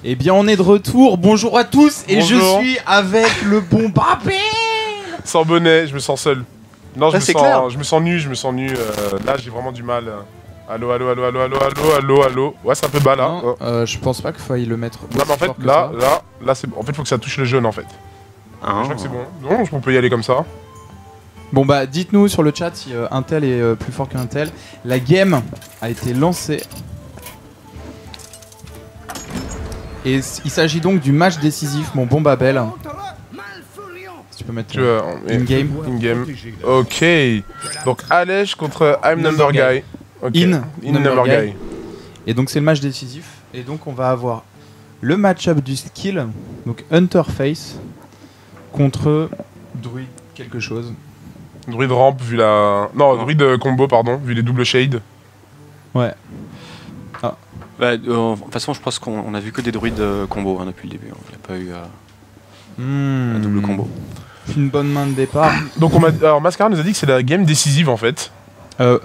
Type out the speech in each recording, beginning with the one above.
Eh bien, on est de retour. Bonjour à tous. Et Bonjour. je suis avec le bon Babel. Sans bonnet, je me sens seul. Non, c'est clair. je me sens nu. Là, j'ai vraiment du mal. Allô, allô, allô, allô, allô, allô, allô, allô. Ouais, c'est un peu bas là. Non, je pense pas qu'il faille le mettre. Non, mais en fait, là, c'est bon. En fait, faut que ça touche le jaune en fait. Ah. Je crois que c'est bon. Non, on peut y aller comme ça. Bon bah, dites-nous sur le chat si un tel est plus fort qu'un tel. La game a été lancée. Et il s'agit donc du match décisif, mon bon Babel. Si tu peux mettre in-game. In-game. Ok. Donc, Alej contre I'm Number Guy. Ok. In Number Guy. Et donc c'est le match décisif. Et donc on va avoir le match-up du skill. Donc Hunterface contre Druid quelque chose. Druid ramp vu la. Non, druid combo, pardon, vu les doubles shades. Ouais. Bah, de toute façon, je pense qu'on a vu que des druides combo hein, depuis le début. Il n'y a pas eu un double combo. Une bonne main de départ. Donc, alors, Mascara nous a dit que c'est la game décisive en fait.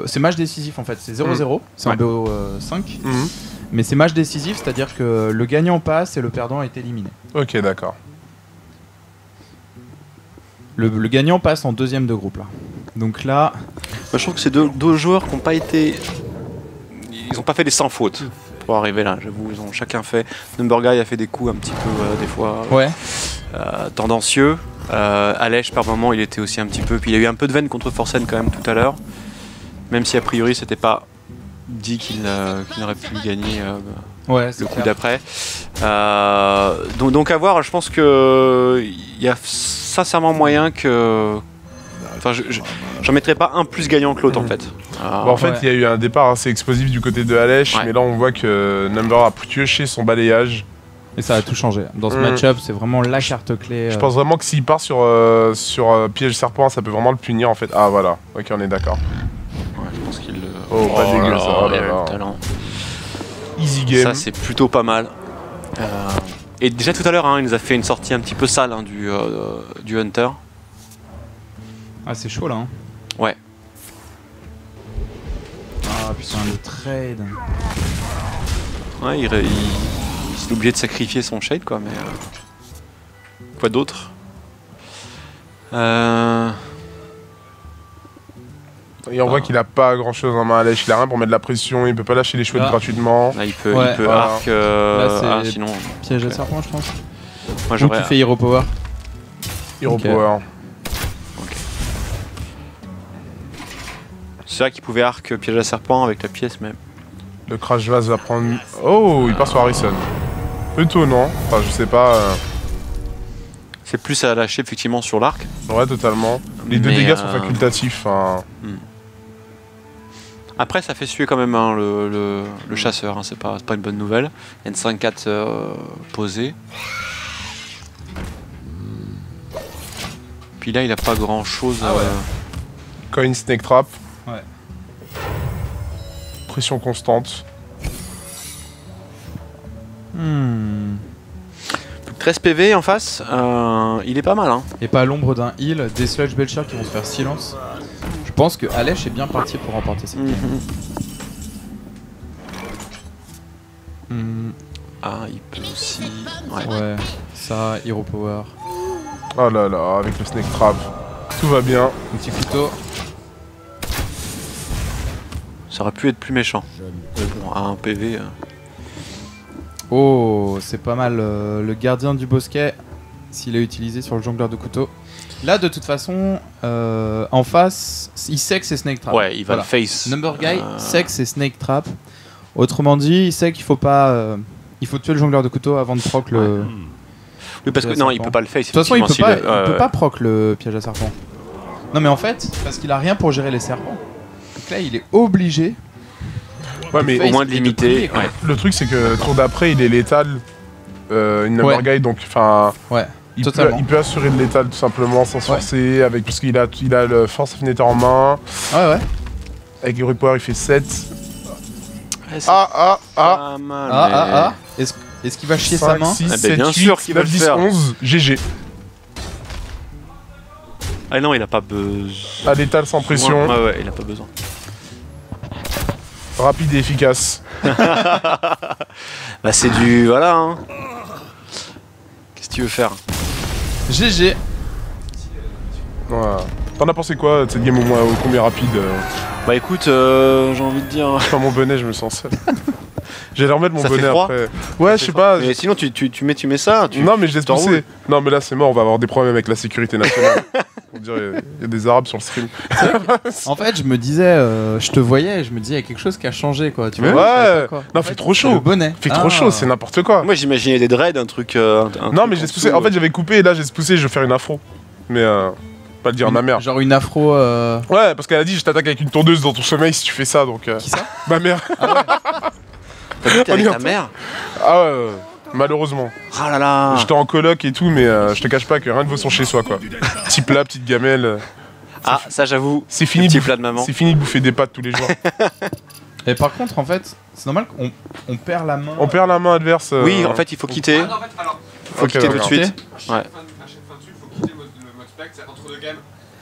C'est match décisif en fait, c'est 0-0, c'est un BO5. Mhm. Mais c'est match décisif, c'est-à-dire que le gagnant passe et le perdant est éliminé. Ok, d'accord. Le gagnant passe en deuxième de groupe là. Donc là, Moi, je trouve que c'est deux joueurs qui n'ont pas été. Ils n'ont pas fait des sans fautes pour arriver là, j'avoue. Ils ont chacun fait. Number Guy a fait des coups un petit peu, des fois, ouais. tendancieux. Alej, par moment, il était aussi un petit peu. Puis il y a eu un peu de veine contre Forsen quand même tout à l'heure. Même si a priori, c'était pas dit qu'il n'aurait pu gagner Ouais, le coup d'après. Donc à voir, je pense qu'il y a sincèrement moyen que. Enfin, j'en mettrais pas un plus gagnant que l'autre en fait. Bon, en fait, il y a eu un départ assez explosif du côté de Alej, mais là on voit que Number a pioché son balayage. Et ça a tout changé. Dans ce match-up, c'est vraiment la carte clé. Je pense vraiment que s'il part sur piège serpent, ça peut vraiment le punir en fait. Ah voilà, ok, on est d'accord. Ouais, je pense qu'il. Oh, pas dégueu ça. Oh il là a là. le talent. Easy game. Ça, c'est plutôt pas mal. Et déjà tout à l'heure, hein, il nous a fait une sortie un petit peu sale hein, du Hunter. Ah, c'est chaud là. Hein. Ouais. Ah putain, le trade. Ouais, il s'est obligé de sacrifier son shade quoi, mais. Quoi d'autre Et on voit qu'il a pas grand chose en main Alej, il a rien pour mettre de la pression, il peut pas lâcher les chouettes gratuitement. Là, il peut voilà. arc. Là, c'est sinon. piège à serpent, je pense. Moi, Donc tu fais Hero Power. Hero Ok. Power. C'est vrai qu'il pouvait arc piège à serpent avec la pièce même. Le Crash Vase va prendre. Oh, il part sur Harrison. Plutôt non, enfin je sais pas. C'est plus à lâcher effectivement sur l'arc. Ouais, totalement. Les deux Mais, dégâts sont facultatifs. Hein. Après, ça fait suer quand même hein, le chasseur, hein, c'est pas une bonne nouvelle. N5-4 posé. Puis là, il a pas grand chose. Coin Snake Trap. Ouais. Pression constante. 13 PV en face, il est pas mal. Hein. Et pas à l'ombre d'un heal, des Sludge Belcher qui vont se faire silence. Je pense que Alej est bien parti pour remporter cette game. Ah, il peut aussi. Ouais, ça, Hero Power. Oh là là, avec le Snake Trap. Tout va bien. Un petit couteau. Ça aurait pu être plus méchant. Mais bon, à un PV. Oh, c'est pas mal. Le gardien du bosquet, s'il est utilisé sur le jongleur de couteau. Là, de toute façon, en face, il sait que c'est Snake Trap. Ouais, il va le face. Number Guy sait que c'est Snake Trap. Autrement dit, il sait qu'il faut pas. Il faut tuer le jongleur de couteau avant de proc le. Oui, parce que non, il peut pas le face. De toute façon, il effectivement, peut pas proc le piège à serpent. Non, mais en fait, parce qu'il a rien pour gérer les serpents. Donc là, il est obligé. Ouais, mais au moins de limiter. Ouais. Le truc, c'est que tour d'après, il est létal. Une Number Guy, donc enfin. Ouais. Il peut assurer le létal tout simplement sans se forcer, avec, parce qu'il a le Force of Nether en main. Ouais. Avec Hero Power, il fait 7. Ouais, Pas mal, Est-ce qu'il va chier 5, sa main 6, ben 7, bien 8, sûr qu'il va 9, le 10, faire. 11, GG. Ah non, il a pas besoin. À létal sans pression. Ouais, il a pas besoin. Rapide et efficace. Bah c'est du... Voilà hein. tu veux faire? GG. Voilà. T'en as pensé quoi de cette game au moins au combien rapide Bah écoute, j'ai envie de dire... Enfin mon bonnet, je me sens seul. J'allais remettre mon Ça fait bonnet froid après. Ouais, je sais pas. Mais sinon tu mets ça. Non, mais je laisse t'enroules. pousser. Non, mais là c'est mort, on va avoir des problèmes avec la sécurité nationale. On dirait il y a des Arabes sur le stream. En fait, je me disais, je te voyais, je me disais, il y a quelque chose qui a changé, quoi. Tu vois, Ouais. je savais pas quoi. Non, En fait fait, trop c'est le chaud. bonnet. Fait trop chaud, c'est n'importe quoi. Moi j'imaginais des dreads, un truc... Non, truc mais en j'ai poussé. dessous, En fait, j'avais coupé et là j'ai poussé, je vais faire une afro. Mais pas le dire à ma mère. Genre une afro. Ouais, parce qu'elle a dit je t'attaque avec une tondeuse dans ton sommeil si tu fais ça, donc. Qui ça? Ma mère. T'as dit que t'es avec On y ta entend. mère? Ah ouais, malheureusement. Ah là là. J'étais en coloc et tout, mais je te cache pas que rien ne vaut son chez soi, quoi. Petit plat, petite gamelle. Ah, ça j'avoue, C'est fini. petit plat de maman. C'est fini de bouffer des pâtes tous les jours. Et par contre, en fait, c'est normal qu'on perd la main. On perd la main adverse. Oui, en fait il faut quitter. Ah non, en fait, alors, Faut Ok, quitter tout de d'accord. suite. à Ouais. chaque fin de suite, il faut quitter le mode spec, c'est entre deux games.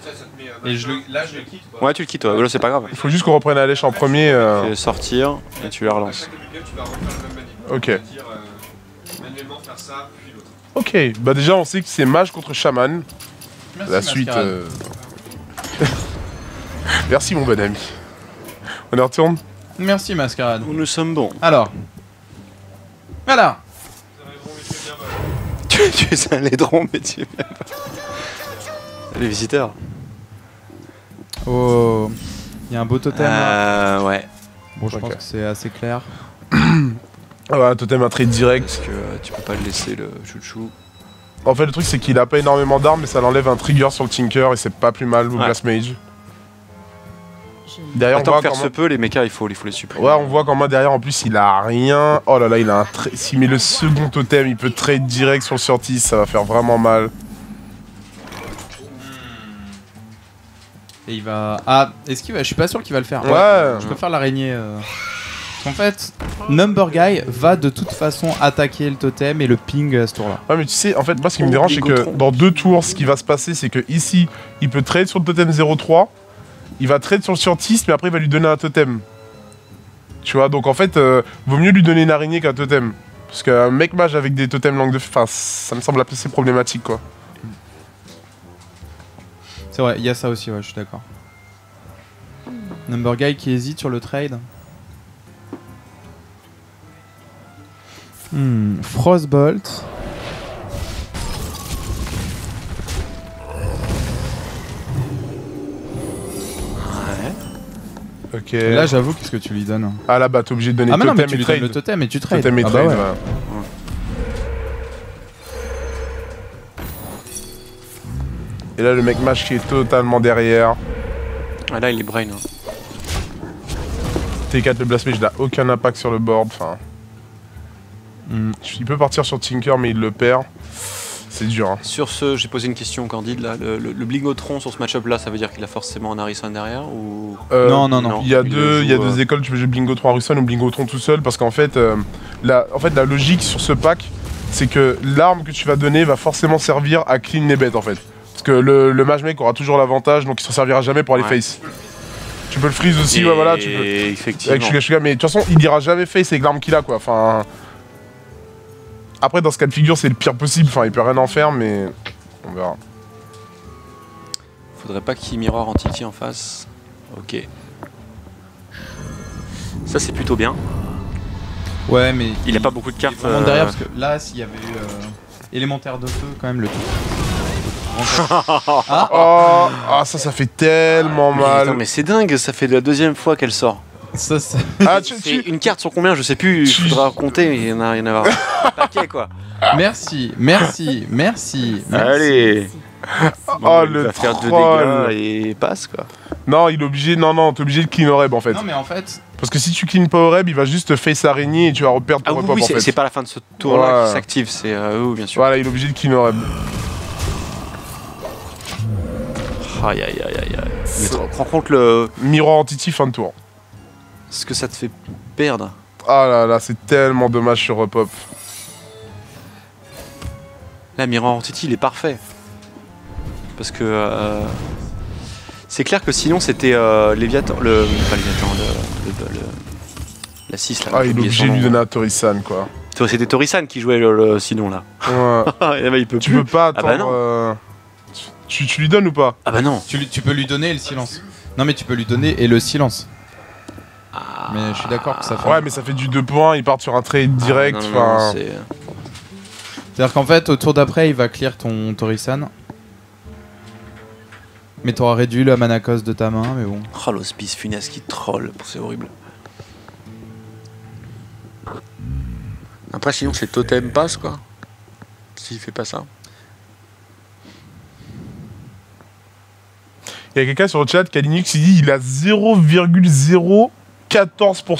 Ça te met. Et là, je le quitte. Ouais, tu le quittes, ouais. Là c'est pas grave. Il faut juste qu'on reprenne la lèche en premier. Fais sortir et tu la relances. Chaque début de game, tu vas refaire le même manip. Ok. C'est-à-dire manuellement faire ça, puis l'autre. Ok, bah déjà on sait que c'est mage contre chaman. Merci, La suite. Mascarade. Merci mon bon ami. On y retourne. Merci Mascarade. Nous sommes bons. Alors. Voilà. Tu es un laidron, mais tu es bien pas. Les visiteurs. Oh. Il y a un beau totem. là. Ouais. Bon, je Ok. pense que c'est assez clair. Ah ouais, totem un trade direct. Parce que tu peux pas le laisser le chouchou. En fait, le truc c'est qu'il a pas énormément d'armes, mais ça l'enlève un trigger sur le Tinker et c'est pas plus mal au Ouais. Blast Mage. Derrière, on Attends, voit faire quand se peut, les mechas, il faut les supprimer. Ouais, on voit qu'en main derrière, en plus, il a rien. Oh là là, il a un s'il met le second totem, il peut trade direct sur le sortie, ça va faire vraiment mal. Et il va. Ah, est-ce qu'il va. Je suis pas sûr qu'il va le faire. Ouais. Je préfère l'araignée. En fait, Number Guy va de toute façon attaquer le totem et le ping à ce tour-là. Ouais, mais tu sais, en fait, moi, ce qui me dérange, c'est que dans 2 tours, ce qui va se passer, c'est que ici, il peut trade sur le totem 0-3, il va trade sur le scientiste, mais après, il va lui donner un totem. Tu vois, donc en fait, vaut mieux lui donner une araignée qu'un totem. Parce qu'un mec mage avec des totems langue de feu, enfin, ça me semble assez problématique, quoi. C'est vrai, il y a ça aussi, ouais, je suis d'accord. Number Guy qui hésite sur le trade. Frostbolt. Ok. Là, j'avoue, qu'est-ce que tu lui donnes? Ah là, bah, t'es obligé de donner Ah, mais non, mais totem tu et lui donnes trade. le totem et tu trades. Totem et Ah bah trade, ouais. ouais. Et là, le mec mage qui est totalement derrière. Ah, là, il est brain. Hein. T4, le Blast Mage n'a aucun impact sur le board. Enfin, il peut partir sur Tinker, mais il le perd. C'est dur. Hein. Sur ce, j'ai posé une question candide là. Le Blingotron sur ce match-up là, ça veut dire qu'il a forcément un Harrison derrière ou... Non. Il y a il deux, le il y a joue, deux écoles, tu peux jouer Blingotron Harrison ou Blingotron tout seul, parce qu'en fait, la logique sur ce pack, c'est que l'arme que tu vas donner va forcément servir à clean les bêtes en fait. Parce que le mage mec aura toujours l'avantage, donc il s'en servira jamais pour aller Ouais. face. Tu peux le freeze aussi, ouais, voilà, tu peux. Effectivement. Avec Shuga, mais de toute façon, il ira jamais face avec l'arme qu'il a, quoi. Enfin. Après, dans ce cas de figure, c'est le pire possible. Enfin, il peut rien en faire, mais on verra. Faudrait pas qu'il y ait Mirror Entity en face. Ok. Ça, c'est plutôt bien. Ouais, mais. Il a pas beaucoup de cartes. Il est vraiment derrière parce que là, s'il y avait eu élémentaire de feu, quand même, le tout. Oh, ça fait tellement mal. Attends, mais c'est dingue, ça fait la deuxième fois qu'elle sort. Ça, c'est. Ah, C'est une carte sur combien, je sais plus, il faudra compter, mais il y en a un paquet quoi. Merci. Allez. Oh, Il le va faire 2 troll. dégâts et passe quoi. Non, il est obligé. Non, t'es obligé de clean orb en fait. Non, mais en fait. Parce que si tu clean pas orb, il va juste face araignée et tu vas reperdre ton Ah oui, repop oui, en fait. c'est pas la fin de ce tour là Ouais. qui s'active, c'est oui, bien sûr. Voilà, il est obligé de clean orb. Aïe aïe aïe aïe aïe. Mais tu rends compte le... Mirror Entity fin de tour. ce que ça te fait perdre. Ah là là, c'est tellement dommage sur repop. Là, Mirror Entity, il est parfait. Parce que... c'est clair que sinon, c'était Léviathan... Pas Léviathan, la 6 là. Ah, j'ai il est oublié obligé son de lui nom. donner un Torisan quoi. C'était Torisan qui jouait sinon là. Ouais. Eh ben, il peut Tu plus. peux pas attendre. Ah bah non. Tu lui donnes ou pas? Ah bah non. Tu peux lui donner le silence. Non mais tu peux lui donner et le silence. Mais je suis d'accord que ça fait... Ouais, mais ça fait du 2 points, ils partent sur un trade direct. Ah, non, enfin... C'est-à-dire qu'en fait, au tour d'après, il va clear ton Torisan. Mais t'auras réduit la mana cost de ta main, mais bon. Oh, l'hospice funeste qui troll, c'est horrible. Après, sinon, c'est totem passe quoi. S'il fait pas ça. Il y a quelqu'un sur le chat, Kalinux, il dit il a 0,014%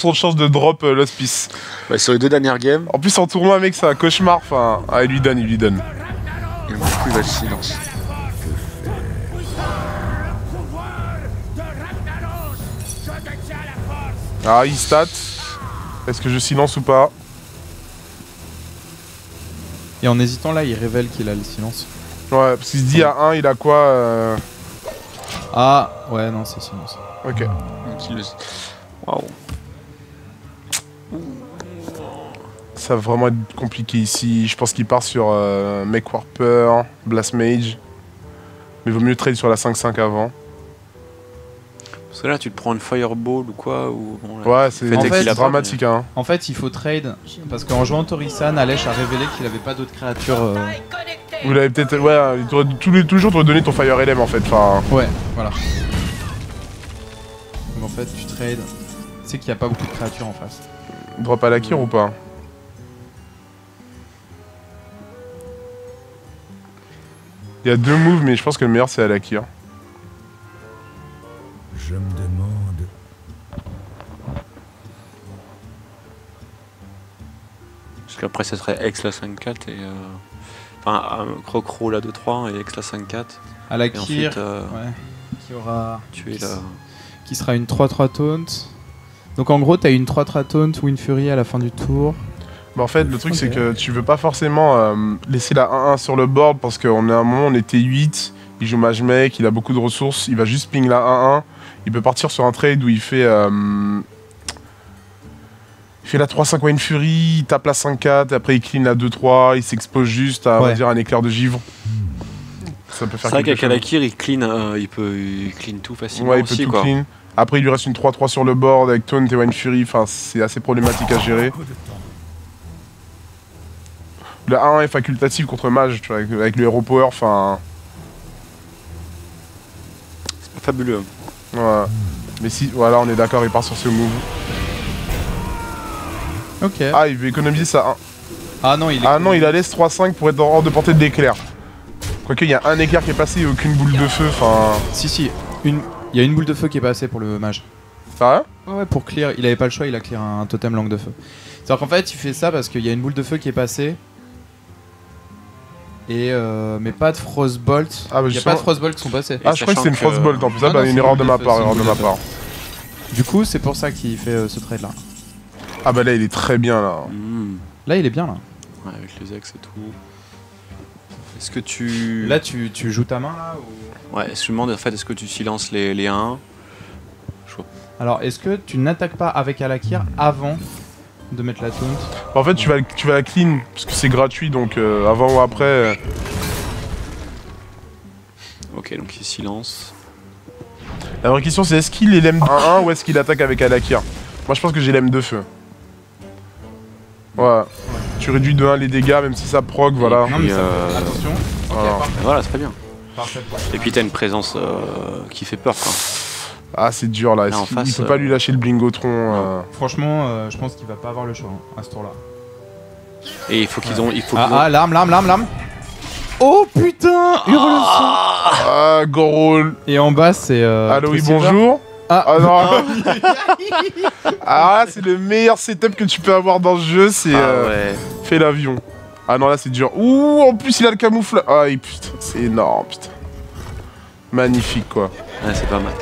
de chance de drop l'hospice. Ouais, sur les 2 dernières games. En plus, en tournoi, mec, c'est un cauchemar. Enfin, il lui donne. Et du coup, il va le silence. Ah, il stat. Est-ce que je silence ou pas? Et en hésitant là, il révèle qu'il a le silence. Ouais, parce qu'il se dit à 1, il a quoi Ah, ouais, non, c'est silence. Ok. Waouh. Ça va vraiment être compliqué ici. Je pense qu'il part sur Make Warper, Blast Mage. Mais vaut mieux trade sur la 5-5 avant. Parce que là, tu te prends une Fireball ou quoi ou, bon, là, Ouais, c'est En fait, dramatique, hein. En fait, il faut trade parce qu'en jouant Torisan, Alèche a révélé qu'il avait pas d'autres créatures. Vous l'avez peut-être... Ouais, tous les jours, tu aurais donné ton Fire Elem, en fait. Enfin... Ouais, voilà. Donc en fait, tu trades. Tu sais qu'il n'y a pas beaucoup de créatures en face. Drop à la Kir ou pas? Il y a 2 moves, mais je pense que le meilleur, c'est à la Kir. Je me demande... Parce qu'après, ça serait X la 5-4 et. Enfin, Crocro la 2-3 et X la 5-4. À la Et Kir, ensuite, ouais, qui aura. tu es là. Qui sera une 3-3 taunt. Donc en gros, t'as une 3-3 taunt Wind Fury à la fin du tour. Bah en fait, le truc, Ok. c'est que tu veux pas forcément laisser la 1-1 sur le board parce qu'en un moment, on était 8. Il joue Mage Mech, il a beaucoup de ressources. Il va juste ping la 1-1. Il peut partir sur un trade où il fait la 3-5 Wind Fury, il tape la 5-4, après il clean la 2-3, il s'expose juste à, on va Ouais. dire, un éclair de givre. Ça peut faire C'est vrai quelque qu'avec chose. Alakir, il clean, il clean tout facilement Ouais, il peut aussi tout quoi. clean. Après, il lui reste une 3-3 sur le board avec Taunt et Wind Fury, enfin, c'est assez problématique à gérer. Le 1 est facultatif contre Mage, tu vois, avec le Hero Power, enfin... C'est pas fabuleux. Ouais. Mais si, voilà, on est d'accord, il part sur ce move. Ok. Ah, il veut économiser sa 1. Ah non, il est. Ah non, il la laisse 3-5 pour être hors de portée de l'éclair. Quoique, il y a un éclair qui est passé et aucune boule de feu, enfin... Si, il y a une boule de feu qui est passée pour le mage. Ça va? Ouais, pour clear, il avait pas le choix, il a clear un totem langue de feu. C'est-à-dire qu'en fait, il fait ça parce qu'il y a une boule de feu qui est passée. Et mais pas de Frostbolt. Ah, bah, il y a justement- pas de Frostbolt qui sont passés. Ah, je crois que c'était une sachant que- Frostbolt en plus. Ah, Ah bah, non, une c'est erreur une de boule ma de part, feu, erreur c'est de une ma boule de part. Du coup, c'est pour ça qu'il fait ce trade là. Ah, bah là, il est très bien, là. Là, il est bien là. Ouais, avec les ex et tout. Est-ce que tu. Là, tu joues ta main là ou... Ouais, je me demande en fait, est-ce que tu silences les 1 Alors, est-ce que tu n'attaques pas avec Alakir avant de mettre la taunt? En fait, tu vas la clean, parce que c'est gratuit, donc avant ou après... Ok, donc il silence. La vraie question, c'est est-ce qu'il est l'aime 1-1 ou est-ce qu'il attaque avec Alakir? Moi, je pense que j'ai l'aime de feu. Ouais. Tu réduis de 1 les dégâts, même si ça proc, voilà. Non, mais ça... euh, Attention. Ok, voilà. parfait. Voilà, c'est très bien. Parfait. Et puis t'as une présence qui fait peur quoi. Ah, c'est dur, là. Là, en Il face, peut pas lui lâcher le Blingotron. Franchement, je pense qu'il va pas avoir le choix hein, à ce tour là. Et il faut qu'ils ont. Ah, l'arme. Oh putain, hurle Ah, Gorol. Et en bas, c'est. Allô, oui, Twisted. bonjour. Ah, Ah non. Ah, c'est le meilleur setup que tu peux avoir dans ce jeu, c'est ouais. fais l'avion. Ah non, là c'est dur. Ouh, en plus il a le camouflage. Ah, putain, c'est énorme, putain. Magnifique, quoi. Ouais, c'est pas mal.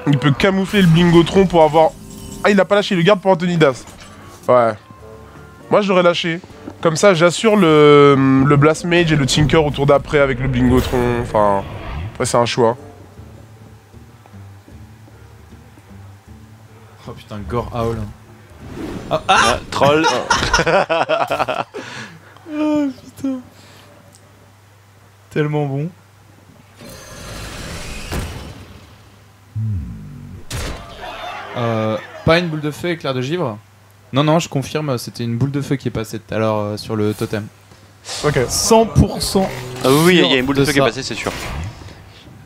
Il peut camoufler le Blingotron pour avoir... Ah, il a pas lâché, il le garde pour Antonidas. Ouais. Moi, je l'aurais lâché. Comme ça, j'assure le Blast Mage et le Tinker au tour d'après avec le Blingotron. Enfin, après, c'est un choix. Oh putain, Gore Howl. Troll. Oh putain. Tellement bon. Pas une boule de feu éclair de givre. Non, je confirme, c'était une boule de feu qui est passée tout à l'heure sur le totem. Ok. 100%. Ah oui, il y a une boule de feu qui est ça. passée, c'est sûr.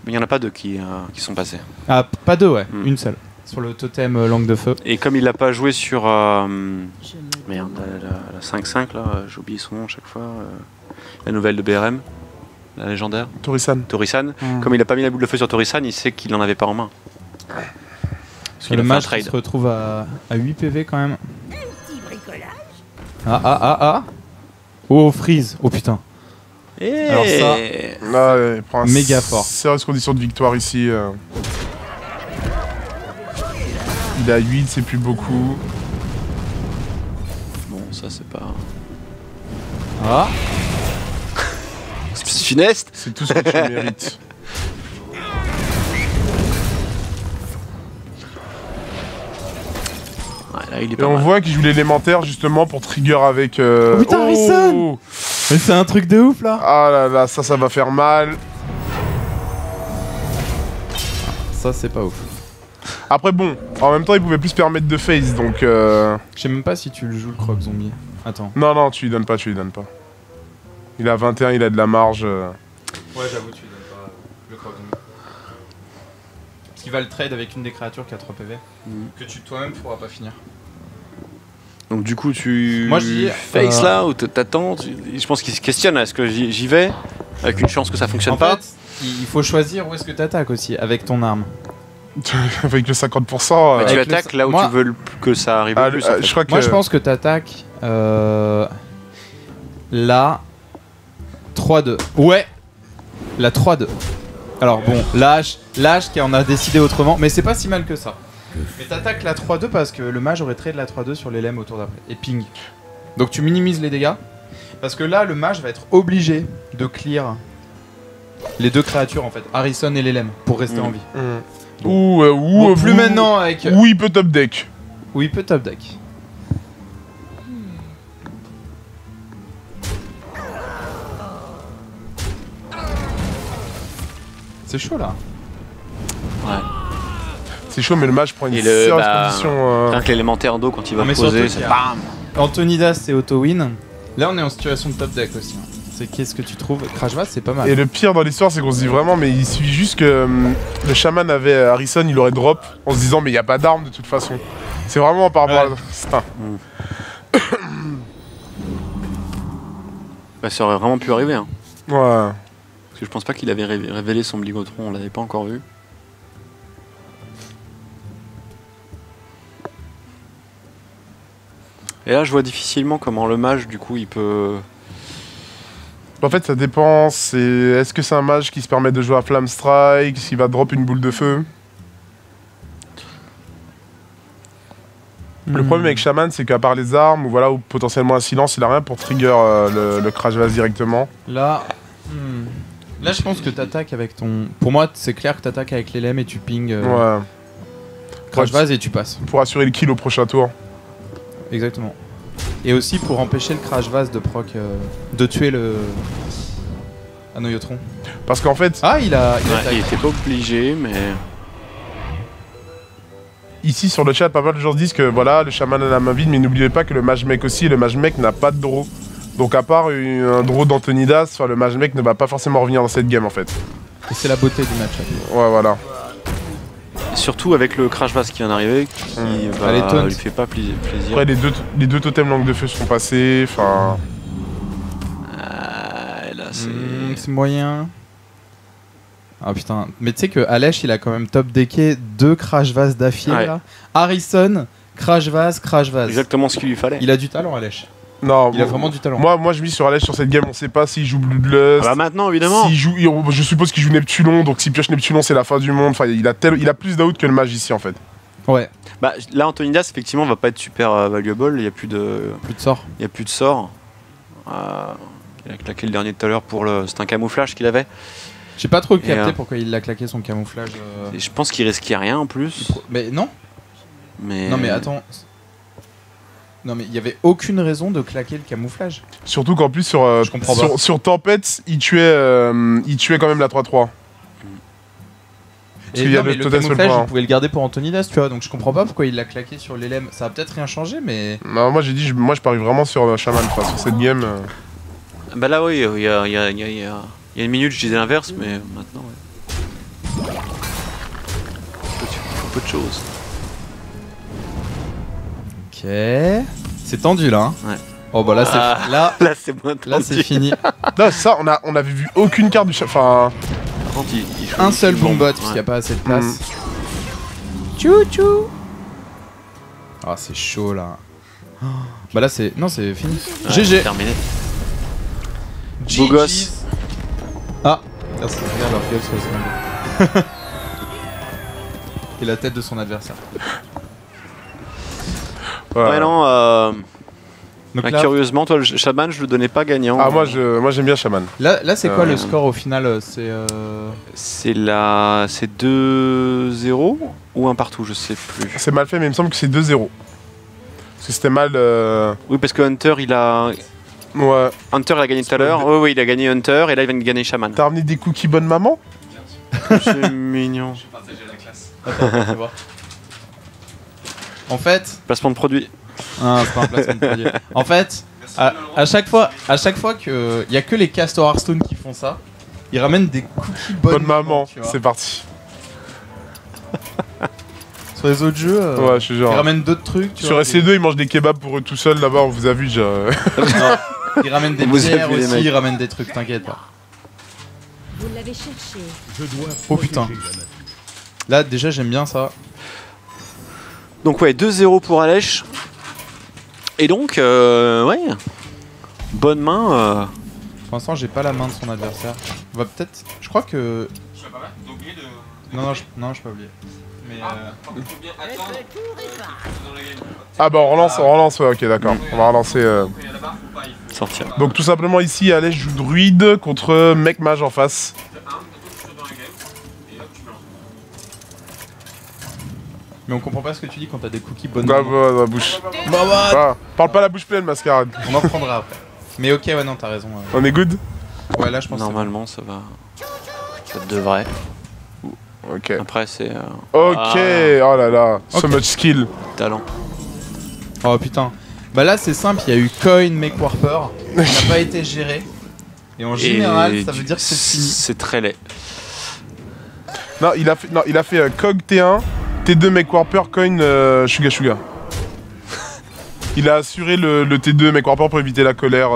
Mais il n'y en a pas deux qui sont passés. Ah, pas deux, ouais, Mm. une seule. Sur le totem langue de feu. Et comme il l'a pas joué sur merde, la 5-5 là, j'ai oublié son nom à chaque fois. La nouvelle de BRM, la légendaire. Torisan. Torisan. Comme il a pas mis la boule de feu sur Torisan, il sait qu'il en avait pas en main. Parce qu'il Le a fait un match trade. se retrouve à 8 PV quand même. Ah. Oh, freeze. Oh putain. Alors ça- Là, il prend un Méga fort. Sérieuse condition de victoire ici. Il a 8, c'est plus beaucoup. Bon, ça c'est pas. Ah. C'est funeste. C'est tout ce que tu mérites. Ouais, là, il est Et pas on mal. voit qu'il joue l'élémentaire justement pour trigger avec. Oh putain, Harrison. Mais c'est un truc de ouf là. Ah là là, ça va faire mal. Ça c'est pas ouf. Après bon, en même temps il pouvait plus se permettre de face donc. Je sais même pas si tu le joues le croc zombie. Attends. Non, tu lui donnes pas. Il a 21, il a de la marge. Ouais, j'avoue, tu lui donnes pas le croc zombie. Parce qu'il va le trade avec une des créatures qui a 3 PV. Que tu toi-même pourras pas finir. Donc du coup tu Moi, je dis, face là ou t'attends. Je pense qu'il se questionne. Est-ce que j'y vais avec une chance que ça fonctionne En pas? fait, il faut choisir où est-ce que tu attaques aussi avec ton arme. Avec le 50%. Mais tu Avec le- attaques là où moi- tu veux que ça arrive le plus. en fait. Je crois que. Moi, je pense que tu attaques la 3-2. Ouais, la 3-2. Alors bon, l'âge qui en a décidé autrement, mais c'est pas si mal que ça. Mais t'attaques la 3-2 parce que le mage aurait trade la 3-2 sur les lemmes autour d'après. Et ping. Donc tu minimises les dégâts. Parce que là, le mage va être obligé de clear les deux créatures en fait, Harrison et les lemmes, pour rester en vie. Ou Plus maintenant avec. Ou il peut top deck. Oui, il peut top deck. C'est chaud là. Ouais. C'est chaud, mais le match prend une Et sérieuse bah, condition. Rien que l'élémentaire d'eau quand il va Non, mais poser, surtout c'est qu'il y a- bam. Antonidas c'est auto-win. Là, on est en situation de top deck aussi. C'est qu'est-ce que tu trouves? Crash Vase, c'est pas mal. Et le pire dans l'histoire, c'est qu'on se dit vraiment, mais il suffit juste que le chaman avait Harrison, il aurait drop en se disant, mais il n'y a pas d'arme de toute façon. C'est vraiment par rapport Ouais. à ça. Bah, ça aurait vraiment pu arriver. Hein. Ouais. Parce que je pense pas qu'il avait révélé son Bligotron, on l'avait pas encore vu. Et là, je vois difficilement comment le mage, du coup, il peut. En fait, ça dépend. Est-ce que c'est un mage qui se permet de jouer à Flamme Strike, s'il va drop une boule de feu? Le problème avec Shaman, c'est qu'à part les armes, ou voilà, ou potentiellement un silence, il a rien pour trigger le Crash Vase directement. Là, là, je pense que t'attaques avec ton. Pour moi, c'est clair que t'attaques avec les lemmes et tu ping Ouais. Crash Vase et tu passes. Pour assurer le kill au prochain tour. Exactement. Et aussi pour empêcher le Crash Vase de proc, de tuer le Anoyotron. Parce qu'en fait, Ah, il Ouais, attaque. il était pas obligé, mais. ici sur le chat, pas mal de gens se disent que voilà, le chaman a la main vide, mais n'oubliez pas que le mage mec aussi, et le mage mec n'a pas de draw. Donc à part un draw d'Antonidas, le mage mec ne va pas forcément revenir dans cette game en fait. Et c'est la beauté du match. Ouais, voilà. Et surtout avec le Crash Vase qui vient d'arriver, qui Allez, taunt. lui fait pas plaisir. Après, les deux totems langue de feu seront passés, enfin... Là, c'est. C'est moyen. Ah putain, mais tu sais que Alèche il a quand même top decké 2 Crash Vase d'affilée Ouais. là. Harrison, Crash Vase, Crash Vase. Exactement ce qu'il lui fallait. Il a du talent Alèche. Non, Il a vraiment du talent. Moi je mise sur Alèche sur cette game, on sait pas s'il joue Bloodlust, Ah bah maintenant, évidemment. s'il joue, je suppose qu'il joue Neptulon, donc s'il pioche Neptulon c'est la fin du monde, enfin il a plus d'out que le mage ici en fait. Ouais, Bah là, Antonidas, effectivement, va pas être super valuable. Il y a plus de. plus de sort. Il y a plus de sort. Il a claqué le dernier tout à l'heure pour le. C'est un camouflage qu'il avait. J'ai pas trop capté Et, pourquoi il a claqué son camouflage. Et je pense qu'il risquait rien en plus. Mais non. Mais. Non mais attends. Non mais il y avait aucune raison de claquer le camouflage. Surtout qu'en plus Je comprends pas. sur Tempête, il tuait quand même la 3-3. Et qu'il y a non, mais le le totem sur le camouflage, point. vous pouvez le garder pour Antonidas, tu vois, donc je comprends pas pourquoi il l'a claqué sur l'élème. Ça a peut-être rien changé, mais... Non, moi j'ai dit, moi je parie vraiment sur Shaman, enfin, sur cette game. Bah là, oui, il y a une minute, je disais l'inverse, mais maintenant, ouais. Peu de choses. Ok... C'est tendu là, hein. Ouais. Oh bah là c'est... Ah. Là, Là, c'est moins là c'est tendu. fini. Non, ça, on avait vu aucune carte du enfin. Par contre, il Un seul bombe, boombot, ouais. puisqu'il n'y a pas assez de place. Tchou tchou. Ah c'est chaud là. Oh. Bah là c'est... Non c'est fini. Ouais, GG. terminé. GG. Beau gosse. Ah, merci. Regarde leur gueule sur le seconde. Et la tête de son adversaire. Ouais, non, Donc bah, là, curieusement, toi, le Shaman, je le donnais pas gagnant. Ah, moi j'aime bien Shaman. là c'est quoi le score au final? C'est 2-0 ou un partout, je sais plus. C'est mal fait, mais il me semble que c'est 2-0. Parce que c'était mal. Oui, parce que Hunter, il a gagné tout à l'heure. Oui, oui, il a gagné Hunter et là, il vient de gagner Shaman. T'as ramené des cookies bonne maman? C'est mignon. Je vais partager la classe. Attends, fais voir. En fait, Placement de produit. ah, c'est pas un placement de produit. En fait, à chaque fois que y a que les castors Hearthstone qui font ça, ils ramènent des cookies Bonne maman, tu vois. c'est parti. Sur les autres jeux, Ouais, je suis ils genre. ramènent d'autres trucs. Tu Sur vois, SC2, ils mangent des kebabs pour eux tout seuls là-bas, on vous a vu. Non, ils ramènent des Vous avez bières vu les aussi, mecs. ils ramènent des trucs, t'inquiète pas. Vous l'avez cherché. Oh putain. Là déjà j'aime bien ça. Donc, ouais, 2-0 pour Alèche. Et donc, ouais. Bonne main. Pour l'instant j'ai pas la main de son adversaire. On va peut-être... Je crois que... Je fais pas mal. T'as oublié de. Non, je peux pas oublier. Mais Par contre, faut bien attendre quelque chose dans la game. Ah bah on relance, ouais, ok d'accord. On va relancer. Quand il y a la barre, faut pas. Il faut Sortir. Donc tout simplement ici, Alès joue druide contre mec mage en face. faire un, bientôt tu sautes dans la game. Et hop, tu balances. Mais on comprend pas ce que tu dis quand t'as des cookies bonnes. Bah, maman. bah, bouche. Bah, bah. Ah, parle pas la bouche pleine, mascarade. On en prendra après. Mais ok, ouais, non, t'as raison. On est good? Ouais, là je pense. Normalement, ça va. Ça devrait. Ok. Après, c'est Ok, Ah. oh là là, so Ok. much skill. talent. Oh putain. Bah là c'est simple, il y a eu Coin, Make Warper. Il n'a pas été géré. Et en général, Et ça veut dire que c'est fini. C'est très laid. Non, il a fait Cog T1, T2 Mech Warper, Coin Suga Suga. Il a assuré le T2 Mech Warper pour éviter la colère.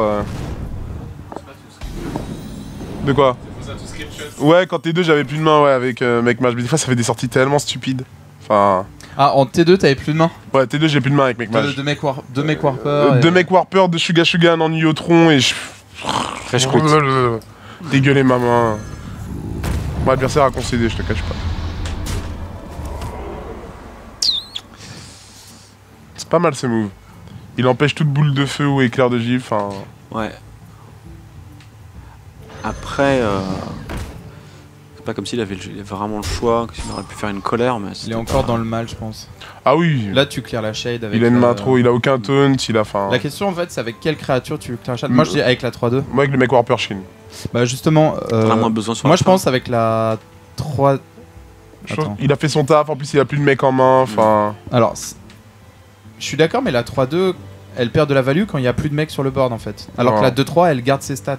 De quoi? C'est pour ça, tout script shot. Ouais, quand T2 j'avais plus de main, ouais, avec Mech Mage. Mais des fois ça fait des sorties tellement stupides. Enfin. Ah, en T2 t'avais plus de main. Ouais, T2 j'ai plus de main avec Mech Mage. Deux Make Warper. Deux Mech Warper, de Suga Suga, un ennui au tronc et je. Fresh quit. Dégueuler ma main. Mon adversaire a concédé, je te cache pas. C'est pas mal ce move. Il empêche toute boule de feu ou éclair de gifle, enfin. Ouais. Après, c'est pas comme s'il avait vraiment le choix, qu'il aurait pu faire une colère, mais Il est encore dans le mal, je pense. Ah oui. Là tu clears la shade avec. Il a une main trop, il a aucun taunt, il a faim. La question en fait c'est avec quelle créature tu clears la shade. Moi je dis avec la 3-2. Moi avec le Mech Warper Shin. Bah justement. vraiment besoin sur Moi la je fin. pense avec la 3. Je trouve Attends. il a fait son taf, en plus il a plus de mec en main, enfin. Alors, je suis d'accord, mais la 3-2, elle perd de la value quand il y a plus de mecs sur le board en fait. Alors que la 2-3, elle garde ses stats.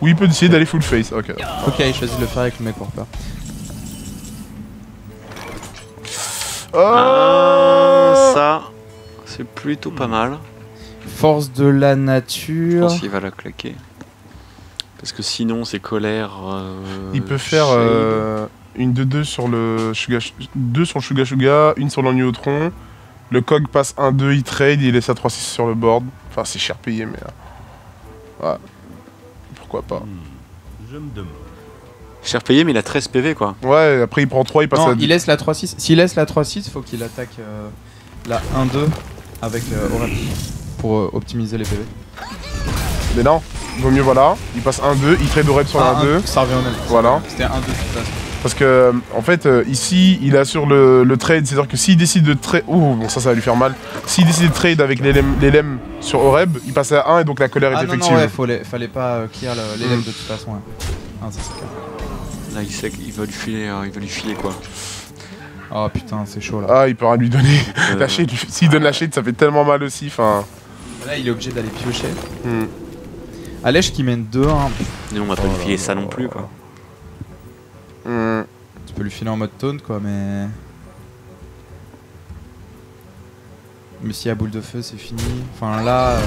Oui, il peut décider d'aller full face, ok. Ok, il choisit de le faire avec le mec Warper. Ah, ça, c'est plutôt pas mal. Force de la Je nature. pense qu'il va la claquer. Parce que sinon, c'est colère. Il peut faire shade. une 2-2 sur le Suga, 2 sur le Suga Suga, une sur l'ennui au tronc. Le Cog passe 1-2, il trade, il laisse à 3-6 sur le board. Enfin, c'est cher payé, mais. Ouais. Pourquoi pas. Je me demande. Cher payé, mais il a 13 PV quoi. Ouais, après il prend 3, il passe Non, à il laisse la 3-6. S'il laisse la 3-6, faut qu'il attaque la 1-2 avec Aurel pour optimiser les PV. Mais non, vaut mieux voilà. Il passe 1-2, il trade au rep sur la 1-2. Ça revient au même. Voilà. C'était 1-2 de toute façon. Parce que, en fait, ici, il assure le trade. C'est-à-dire que s'il décide de trade. Ouh, bon, ça va lui faire mal. S'il décide de trade avec les LM sur Oreb, il passe à 1 et donc la colère est effective. Non, ouais, fallait pas clear les LM de toute façon. Ouais. Ah, ça c'est clair. Là, il sait qu'il va lui filer quoi. Oh putain, c'est chaud là. Ah, il peut rien lui donner. La shade, s'il donne la shade, ça fait tellement mal aussi. Enfin. Là, il est obligé d'aller piocher. Alèche qui mène 2-1. Nous, on va pas lui filer ça non plus quoi. Tu peux lui filer en mode taunt quoi, mais. Mais s'il y a boule de feu, c'est fini. Enfin là.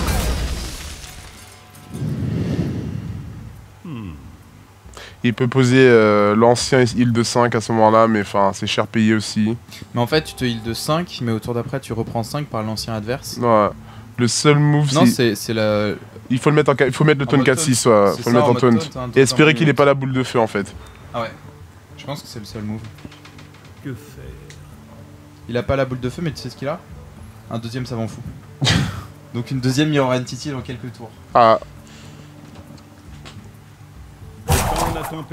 Il peut poser l'ancien heal de 5 à ce moment-là, mais enfin, c'est cher payé aussi. Mais en fait, tu te heal de 5, mais au tour d'après, tu reprends 5 par l'ancien adverse. Ouais. Le seul move, non, c'est la. Il faut le mettre il faut mettre le taunt 4-6, ouais. Faut le mettre en taunt. Et espérer qu'il ait pas la boule de feu en fait. Ah ouais. Je pense que c'est le seul move. Que faire? Il a pas la boule de feu, mais tu sais ce qu'il a? Un deuxième savant fou. Donc une deuxième Mirror Entity dans quelques tours. Ah.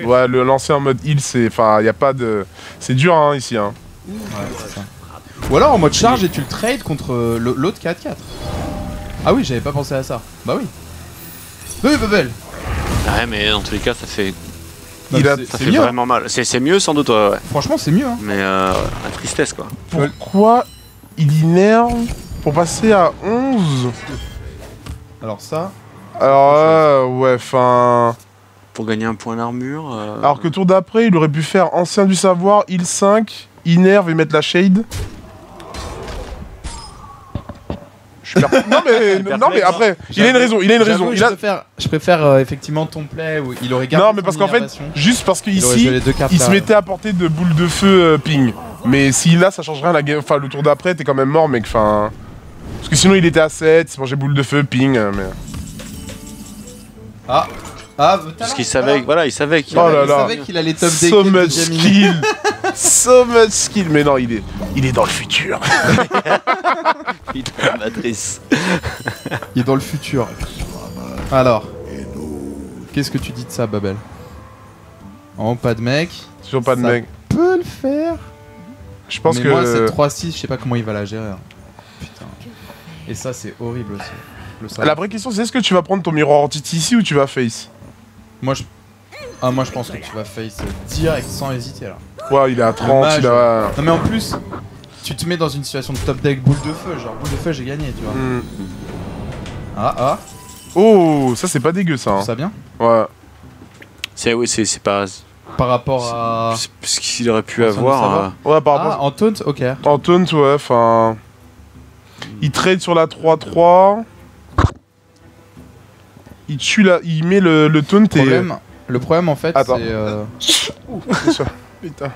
Ouais, l'ancien mode heal, c'est. Enfin, y a pas de. C'est dur hein, ici. Hein. Ouais, c'est ça. Ou alors en mode charge et tu le trades contre l'autre 4-4. Ah oui, j'avais pas pensé à ça. Bah oui. Oui, Bubble. Ouais, mais dans tous les cas, ça fait. Ça fait vraiment mal. C'est mieux sans doute, ouais. Franchement, c'est mieux. Hein. Mais la tristesse quoi. Pourquoi il innerve pour passer à 11? Alors ça. Alors, ouais, enfin. Pour gagner un point d'armure. Alors que tour d'après, il aurait pu faire ancien du savoir, heal 5, innerve et mettre la shade. Non mais après, il a une raison, Je préfère effectivement ton play où il aurait gardé. Non mais parce qu'en fait, juste parce qu'ici, il se mettait à portée de boule de feu ping. Mais s'il là, ça change rien la game. Enfin, le tour d'après, t'es quand même mort, mec. Enfin, parce que sinon il était à 7, il se mangeait boule de feu ping. Mais... parce qu'il savait, voilà, il savait qu'il allait top deck. So much skill, so much skill. Mais non, il est dans le futur. Il est dans la matrice. Il est dans le futur. Alors, qu'est-ce que tu dis de ça, Babel? Oh, pas de mec. Toujours pas de mec. Peut le faire. Je pense mais que. Moi, cette 3-6, je sais pas comment il va la gérer. Hein. Putain. Et ça, c'est horrible aussi. La vraie question, c'est est-ce que tu vas prendre ton Mirror Entity ici ou tu vas face? Moi, je pense que tu vas face direct sans hésiter là. Ouais, il est à 30, il a. Non, mais en plus, tu te mets dans une situation de top deck boule de feu. Genre, boule de feu, j'ai gagné, tu vois. Oh, ça, c'est pas dégueu ça. Hein. Ça bien? Ouais. C'est pas. Par rapport à. Ce qu'il aurait pu avoir. Ouais, par rapport. En taunt, ok. En taunt, ouais, enfin. Il trade sur la 3-3. Il tue la. Il met le taunt Le problème en fait, c'est. Putain.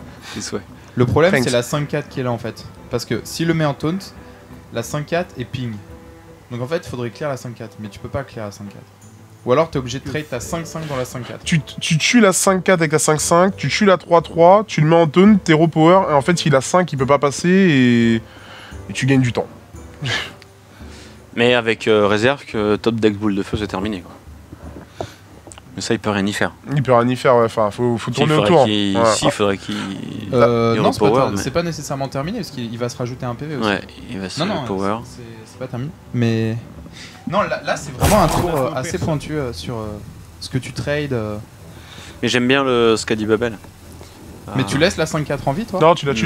Le problème, c'est la 5-4 qui est là en fait. Parce que s'il le met en taunt, la 5-4 est ping. Donc en fait, il faudrait clear la 5-4, mais tu peux pas clear la 5-4. Ou alors t'es obligé de trade ta 5-5 dans la 5-4. Tu tues la 5-4 avec la 5-5, tu tues la 3-3, tu le mets en taunt, t'es power, et en fait, s'il a 5, il peut pas passer et tu gagnes du temps. Mais avec réserve que top deck boule de feu c'est terminé quoi. Mais ça il peut rien y faire. Il peut rien y faire, ouais, enfin faut tourner autour. Il faudrait qu'il... non, c'est pas nécessairement terminé parce qu'il va se rajouter un PV aussi. Ouais, il va se power. C'est pas terminé. Mais... Non, là c'est vraiment un tour assez pointu sur ce que tu trades. Mais j'aime bien ce qu'a dit Babel. Mais tu laisses la 5-4 en vie, toi? Non, tu la tues,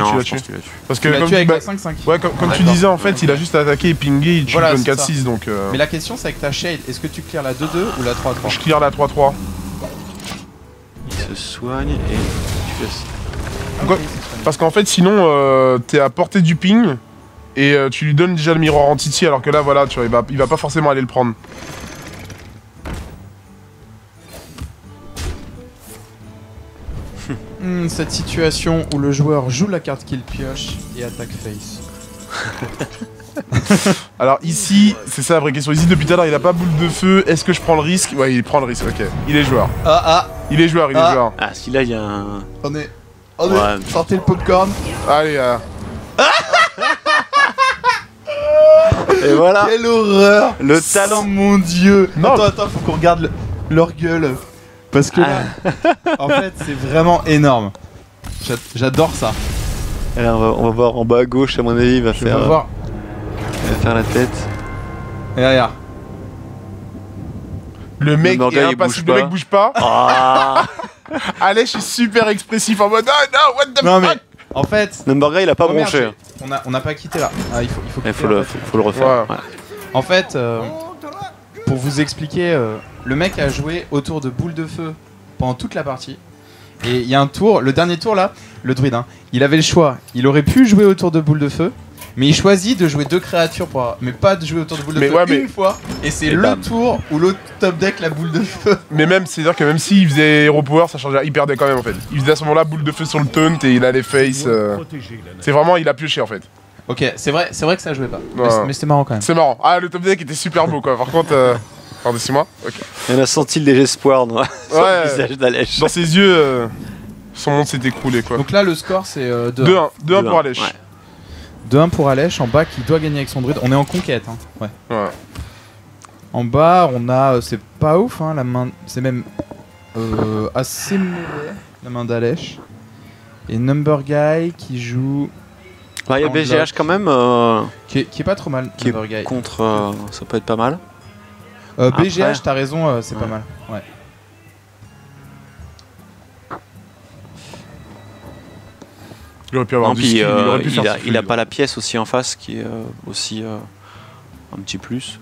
Parce que tu avec la 5-5. Ouais, comme tu disais, en fait, il a juste attaqué et pingé, il tue le 4-6, donc... Mais la question, c'est avec ta shade, est-ce que tu clears la 2-2 ou la 3-3? Je clear la 3-3. Il se soigne et tu laisses... Parce qu'en fait, sinon, t'es à portée du ping, et tu lui donnes déjà le Mirror Entity, alors que là, voilà, tu vois, il va pas forcément aller le prendre. Cette situation où le joueur joue la carte qu'il pioche et attaque face. Alors ici, c'est ça la vraie question. Ici depuis tout à l'heure, il a pas boule de feu. Est-ce que je prends le risque? Ouais, il prend le risque, ok. Il est joueur. Il est joueur. Ah, si là il y a un... On est... Sortez le popcorn. Allez, Et voilà. Quelle horreur. Le talent. Oh mon dieu. Non. Attends, faut qu'on regarde leur gueule. Parce que là, en fait, c'est vraiment énorme. J'adore ça. Et là, on va voir en bas à gauche, à mon avis, il va Je veux voir. la tête. Et regarde. Le mec Morgan, est il impassible, bouge le pas. mec bouge pas. Ah Alèche est super expressif en mode oh non, what the Non fuck. mais en fait. Number Guy, il a pas Oh, merde, bronché. on n'a pas quitté là. Ah, il faut Il quitter, faut en le, fait. faut le refaire. Ouais. Ouais. En fait, pour vous expliquer, le mec a joué autour de boules de feu pendant toute la partie. Et il y a un tour, le dernier tour là, le druide, hein, il avait le choix. Il aurait pu jouer autour de boules de feu, mais il choisit de jouer 2 créatures, mais pas de jouer autour de boules de Mais feu ouais, mais- une fois. Et c'est Et le bam. tour où l'autre top deck la boule de feu. Mais même, c'est-à-dire que même s'il faisait Hero Power, ça changeait, il perdait quand même en fait. Il faisait à ce moment-là boule de feu sur le taunt et il allait face. C'est vraiment, il a pioché en fait. Ok, c'est vrai que ça jouait pas. Ouais. Mais c'était marrant quand même. C'est marrant. Ah, le top deck était super beau quoi. Par contre, pardon, c'est moi. Ok. Et on a senti le désespoir dans sur Ouais. le visage d'Alèche. Dans ses yeux, son monde s'est écroulé quoi. Donc là, le score c'est 2-1. 2-1 pour Alèche. Ouais. 2-1 pour Alèche en bas qui doit gagner avec son druide. On est en conquête. Hein. Ouais. Ouais. En bas, on a. C'est pas ouf, hein, la main. C'est même assez mauvais, la main d'Alèche. Et Number Guy qui joue. Ouais, il y a En BGH bloc. quand même. Qui est pas trop mal, Qui est Number Guy. contre. Ça peut être pas mal. BGH, Après. t'as raison, c'est Ouais. pas mal. Ouais. Il aurait pu avoir Non, du puis, skill, il aurait pu faire ce il a fluide. pas la pièce aussi en face qui est aussi un petit plus.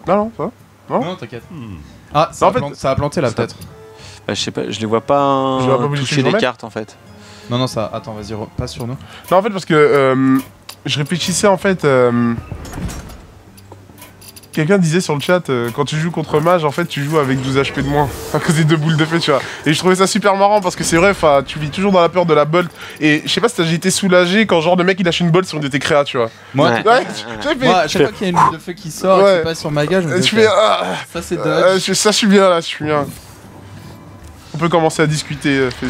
Non, ça va. Non. Non, t'inquiète. Ah, ça, En a fait- planté, ça a planté là, Ça- peut-être. Bah, je sais pas, je les vois pas Je les vois pas bouger toucher sur le les mec. cartes en fait. Non, non, ça. Attends, vas-y, passe sur nous. Non, en fait, parce que je réfléchissais en fait. Quelqu'un disait sur le chat, quand tu joues contre mage, en fait, tu joues avec 12 HP de moins à cause des 2 boules de feu, tu vois. Et je trouvais ça super marrant parce que c'est vrai, tu vis toujours dans la peur de la bolt. Et je sais pas si j'ai été soulagé quand genre le mec il lâche une bolt sur une de tes créas, tu vois. Moi, Ouais. Ouais, j'ai fait. moi à chaque fois qu'il y a une boule de feu qui sort et Ouais. qui passe sur ma gage, je me Je dis, fais. ok, ça c'est dodge. Ça, je suis bien là, je suis bien. On peut commencer à discuter. Fais-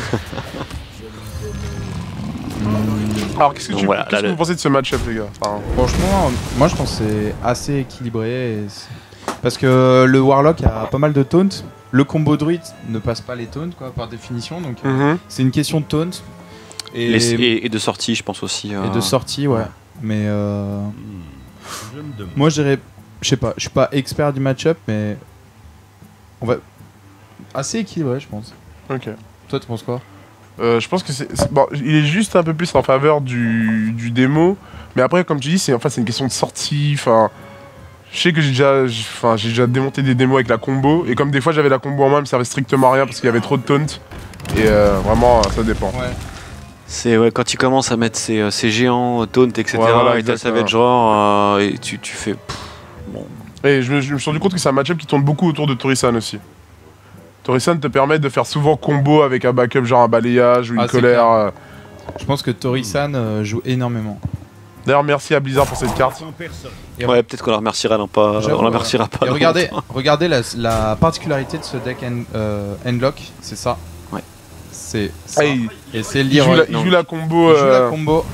Alors, qu'est-ce que, Donc voilà, là, que vous pensez de ce match-up, les gars? Enfin, Franchement, moi je pense que c'est assez équilibré. Parce que le Warlock a pas mal de taunt. Le combo druide ne passe pas les taunts, quoi, par définition. Donc c'est une question de taunt. Et, Et de sortie, je pense aussi. et de sortie, ouais. Mais moi je dirais, je sais pas, je suis pas expert du match-up, mais on va assez équilibré, je pense. Ok. Toi, tu penses quoi? Je pense que bon, il est juste un peu plus en faveur du démo, mais après comme tu dis c'est une question de sortie. Enfin, je sais que j'ai déjà démonté des démos avec la combo et comme des fois j'avais la combo en main, elle me servait strictement à rien parce qu'il y avait trop de taunt et vraiment ça dépend. Ouais. C'est quand il commence à mettre ses géants taunt etc. Ouais, voilà, et t'as ça va être exactement. genre et tu fais bon. Et je me suis rendu compte que c'est un match-up qui tourne beaucoup autour de Torisan aussi. Torisan te permet de faire souvent combo avec un backup genre un balayage ou une Ah, c'est colère. Je pense que Tori-san joue énormément. D'ailleurs merci à Blizzard pour cette carte. Et Ouais, peut-être qu'on la remerciera, non pas. J'avoue, On la remerciera pas. Et dans regardez, longtemps. regardez la particularité de ce deck Endlock, c'est ça. Ouais. C'est ça. Ah, Et c'est il joue Leroy. il joue la combo Il joue la combo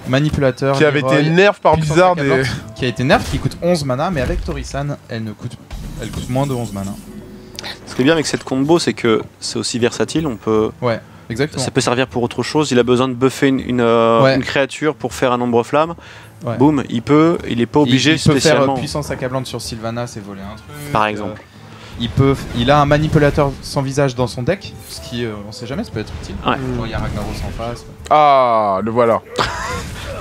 manipulateur qui avait Leroy, été nerf par puissance Blizzard accablante, et... qui a été nerf, qui coûte 11 mana, mais avec Tori-san, elle coûte moins de 11 mana. Ce qui est bien avec cette combo, c'est que c'est aussi versatile. On peut, Ouais, exactement. ça peut servir pour autre chose. Il a besoin de buffer Ouais. une créature pour faire un ombre flamme. Ouais. Boum, il est pas obligé il peut faire spécialement. puissance accablante sur Sylvanas et voler un truc. Par exemple. Il a un manipulateur sans visage dans son deck, ce qui, on sait jamais, ça peut être utile. Ouais. Genre, il y a Ragnaros en face. Ah, le voilà.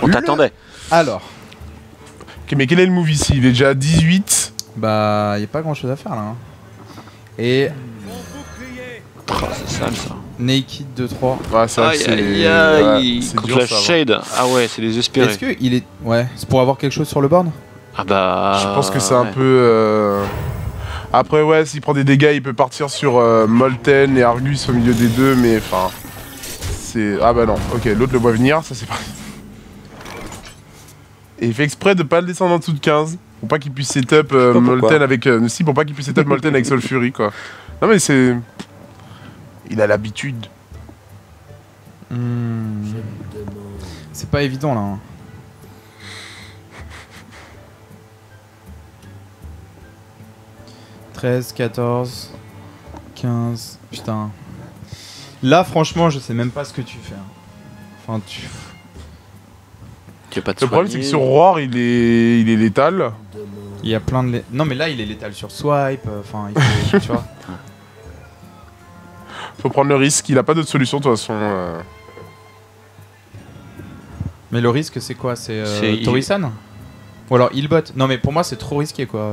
On t'attendait. Alors, Ok, mais quel est le move ici? Il est déjà à 18. bah, il n'y a pas grand chose à faire là. Hein. Et Oh, c'est sale ça. Naked 2-3. Ouais, c'est vrai que Aïe, c'est... aïe, aïe. ouais, c'est Contre dur, la ça, va. shade. Ah ouais, c'est désespéré. Est-ce qu'il est. Ouais, c'est pour avoir quelque chose sur le board? Ah bah. Je pense que c'est un ouais. peu... Après, ouais, s'il prend des dégâts, il peut partir sur Molten et Argus au milieu des deux, mais enfin... C'est... Ah bah non, ok, l'autre le voit venir, ça c'est pas... Et il fait exprès de pas le descendre en dessous de 15, pour pas qu'il puisse setup pourquoi. Molten avec... si, pour pas qu'il puisse setup Molten avec Soul Fury, quoi. Non mais c'est... Il a l'habitude. C'est pas évident là. Hein. « 13, 14, 15... Putain. Là, franchement, je sais même pas ce que tu fais. Hein. Enfin, Tu as pas de Le problème, c'est soigner. que sur Roar, il est létal. il y a plein de. Non, mais là, il est létal sur swipe. Enfin, il faut, tu vois. Faut prendre le risque. Il a pas d'autre solution de toute façon. Mais le risque, c'est quoi? C'est C'est- Torisan? Ou alors Healbot? Non, mais pour moi, c'est trop risqué, quoi.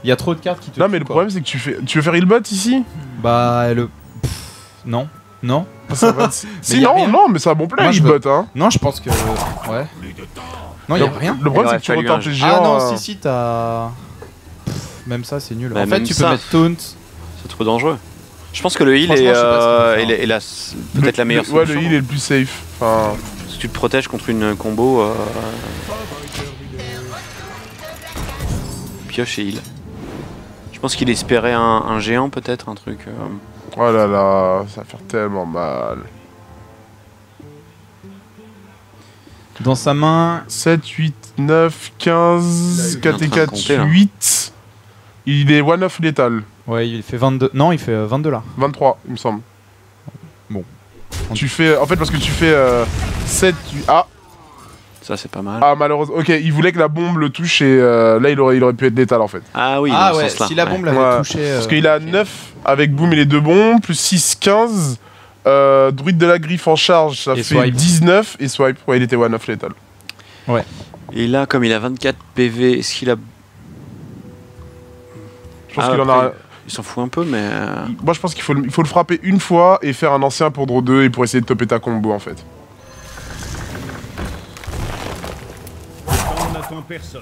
Il y a trop de cartes qui te. Non, tuent, mais le quoi. problème, c'est que tu veux faire Healbot ici? Bah, non. Non. Ça va- Si, y a non, rien. non, mais c'est un bon play, Moi, je Healbot, hein. Non, je pense que. Ouais. Non, il y a rien. Le problème, aurait c'est que tu fallu retardes un tes jeu. géants. Ah non, si, t'as. Même ça, c'est nul. Bah, en fait, même tu ça. peux mettre Taunt. C'est trop dangereux. Je pense que le heal Franchement, est, je sais pas ce qu'il faut faire. peut-être la meilleure Ouais, solution. le heal est le plus safe. Enfin, Si tu te protèges contre une combo, pioche et heal. Je pense qu'il espérait un géant peut-être, un truc. oh là là, ça va faire tellement mal. Dans sa main. 7, 8, 9, 15, Il est en train de 4 et 4, compter, là. 8. Il est one-off létal. Ouais, il fait 22. Non, il fait 22 là. 23, il me semble. Bon. Tu fais. En fait, parce que tu fais 7. Ça c'est pas mal. Ah, malheureusement. Ok, il voulait que la bombe le touche et là, il aurait pu être létal en fait. Ah oui, Ah dans ce ouais, sens-là. si la ouais. bombe l'avait Ouais. touché. Parce qu'il a 9 avec boom et les deux bombes, plus 6, 15. Druide de la griffe en charge, ça Et fait swipe. 19. Et swipe, ouais, il était one-off létal. Et là, comme il a 24 PV, est-ce qu'il a. Je pense Ah, qu'il en après, a. Il s'en fout un peu, mais. Moi, je pense qu'il faut le frapper une fois et faire un ancien pour draw 2 et pour essayer de topper ta combo en fait. On n'attend personne.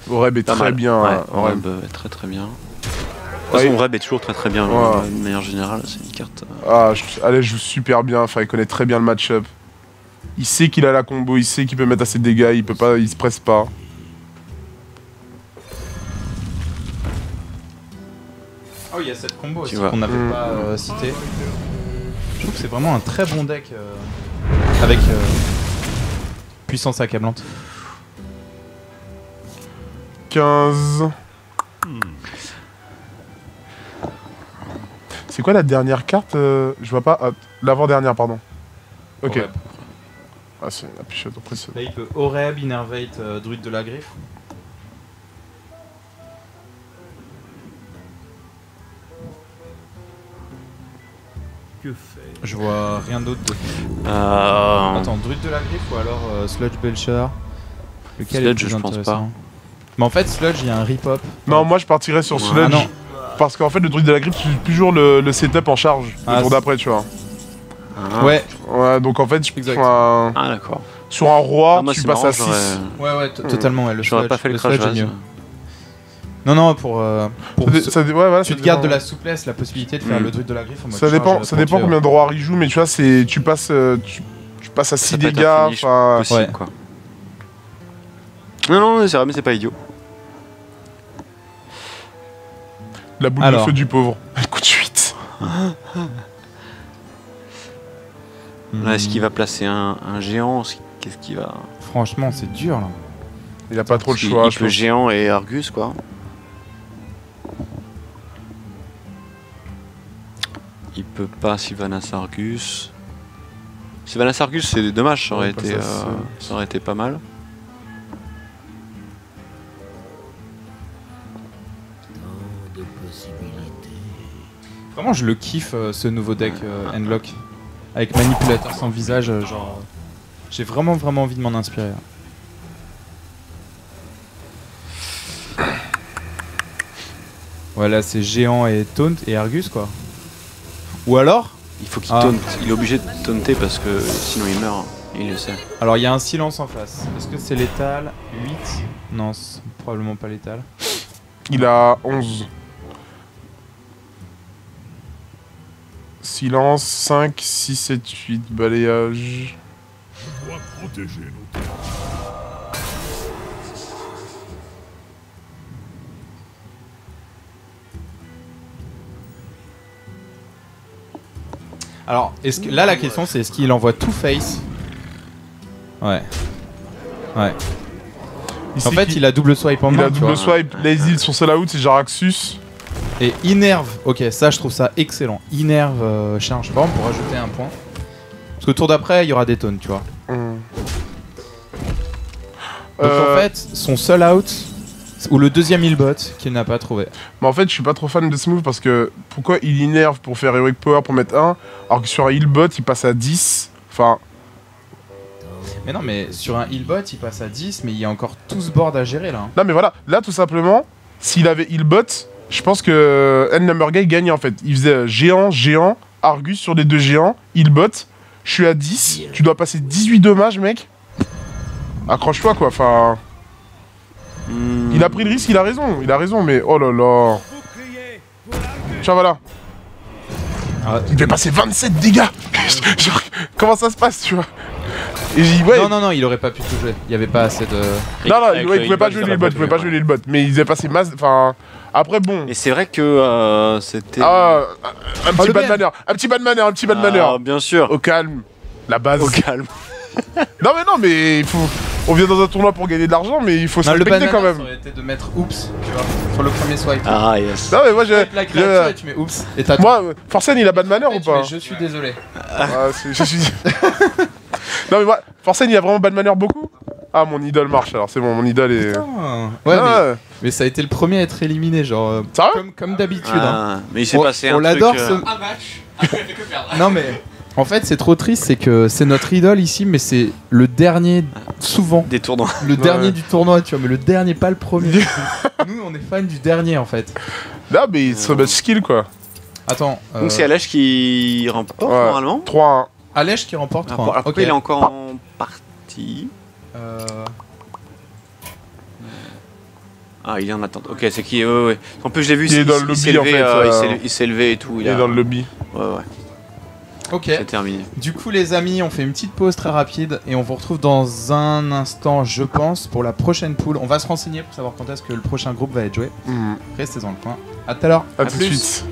Oreb est Pas très mal. bien. Ouais, Oreb. Oreb, très très bien. De toute façon, Ouais. Oreb est toujours très très bien, Ouais. de manière générale, c'est une carte. Allez, joue super bien, enfin, il connaît très bien le match-up. Il sait qu'il a la combo, il sait qu'il peut mettre assez de dégâts, il peut pas, il se presse pas. Oh, il y a cette combo aussi vois. qu'on n'avait pas cité. Je trouve que c'est vraiment un très bon deck avec puissance accablante. 15. C'est quoi la dernière carte Je vois pas. Ah, l'avant-dernière, pardon. Ok. Oreb. Ah, c'est la pichette impressionnante. Là, il peut Oreb, Innervate, Druide de la griffe. Que faire? Je vois rien d'autre de. Euh, Attends, Druide de la griffe ou alors Sludge Belcher? Lequel est le Sludge, plus je pense intéressant? Mais en fait, Sludge, il y a un rip-hop. Non, moi je partirais sur Ouais. Sludge. Ah non. Parce qu'en fait, le druide de la griffe, tu joues toujours le setup en charge. Ah, le tour c'est- d'après, tu vois. ah. Ouais, Ouais, donc en fait, Exact. Ah d'accord. sur un roi, Ah, moi, tu c'est passes marrant, à 6. ouais, totalement. Ouais, le J'aurais sludge, pas fait le sludge crash est vase. mieux. Non, pour Ouais, voilà, tu ça te gardes de dépend. la souplesse, la possibilité de faire le druide de la griffe en mode Ça dépend, charge ça dépend pour tuer, combien de rois il joue, mais tu vois, c'est tu passes à 6 Ça peut être dégâts. un finish Enfin, possible, ouais. quoi. Non, c'est vrai, mais c'est pas idiot. la boule Alors. de feu du pauvre. Elle coûte 8. Hmm. Là, est-ce qu'il va placer un géant? Qu'est-ce qu'il va. Franchement, c'est dur là. Il a pas trop le Il- choix. Il je peut pense. géant et Argus, quoi. Il peut pas Sylvanas Argus. Sylvanas Argus, c'est dommage, ça aurait, Ouais, pas été, ça, ça aurait été pas mal. Tant de possibilités. Vraiment, je le kiffe ce nouveau deck Endlock avec manipulateur sans visage. Genre, j'ai vraiment envie de m'en inspirer. Voilà, c'est géant et taunt et Argus quoi. Ou alors, Il faut qu'il Ah. taunte. Il est obligé de taunter parce que sinon il meurt. Il le sait. alors il y a un silence en face. Est-ce que c'est létal? 8? Non, c'est probablement pas létal. Il a 11. Silence, 5, 6, 7, 8, balayage. Je dois protéger nos terres. Alors, est-ce que là la question c'est est-ce qu'il envoie tout face? Ouais. Ouais. En fait, il a double swipe en il main. a tu double vois. swipe. Les îles sont sell out, c'est Jaraxxus. Et Innerve, ok, ça je trouve ça excellent. Innerve charge forme pour ajouter un point. Parce que tour d'après, il y aura des tonnes, tu vois. Donc en fait, son seul out, ou le deuxième healbot qu'il n'a pas trouvé. Mais en fait, je suis pas trop fan de ce move parce que pourquoi il innerve pour faire Heroic Power pour mettre 1 alors que sur un healbot il passe à 10. Enfin. Mais non, mais sur un healbot il passe à 10, mais il y a encore tout ce board à gérer là. Non, mais voilà, là tout simplement, s'il avait healbot, je pense que N-Number Guy gagnait en fait. Il faisait géant, Argus sur les deux géants, healbot, je suis à 10, tu dois passer 18 dommages, mec. Accroche-toi quoi, enfin. Il a pris le risque, il a raison, mais oh là là. Tiens, voilà. Ah, Il fait passer 27 dégâts. Genre, comment ça se passe, tu vois? Et j'ai dit, ouais. Non, il aurait pas pu tout jouer. Il y avait pas assez de. Non, Avec il le pouvait pas healbot, jouer ça les va bots, pas jouer, ouais. mais il faisait passer masse. Enfin. Après, bon. Et c'est vrai que c'était. Ah, un petit le bad Ben. manner, un petit bad manner. Ah, bien sûr. Au calme, la base. Au calme. Non, mais il faut. On vient dans un tournoi pour gagner de l'argent, mais il faut se Non, le respecter banana, quand même. ça aurait été de mettre oups, tu vois, sur le premier swipe. Ah, yes. Non, mais moi, j'ai. La créature et tu mets oups. Et t'as Moi, Forsen, il a bad manner après, ou tu pas? mets je suis désolé. Ah, je suis. Non, mais moi, Forsen, il a vraiment bad manner beaucoup? Ah, mon idole marche alors, c'est bon, mon idole est. Ouais, Ah, mais ça a été le premier à être éliminé, genre. Sérieux Comme d'habitude. Hein. Ah, mais il s'est passé un On truc. l'adore ce. Un match, après il fait que perdre. Non, mais. En fait, c'est trop triste, c'est que c'est notre idole ici, mais c'est le dernier, souvent. Des tournois. Le dernier du tournoi, tu vois, mais le dernier, pas le premier. Nous, on est fans du dernier, en fait. Là, mais c'est so much skill quoi. Attends. Donc c'est Alèche qui remporte Ouais. normalement. 3-1. Alèche qui remporte 3. Après, il est encore en partie. Ah, il est en attente. Ok, c'est qui? Ouais. En plus, je l'ai vu, Il est dans le s'est lobby, levé, en fait, il s'est levé et tout. Il est dans le lobby. Ouais. Ok. C'est terminé. Du coup, les amis, on fait une petite pause très rapide et on vous retrouve dans un instant, je pense, pour la prochaine pool. On va se renseigner pour savoir quand est-ce que le prochain groupe va être joué. Restez dans le coin. À tout à l'heure. À tout de plus. suite.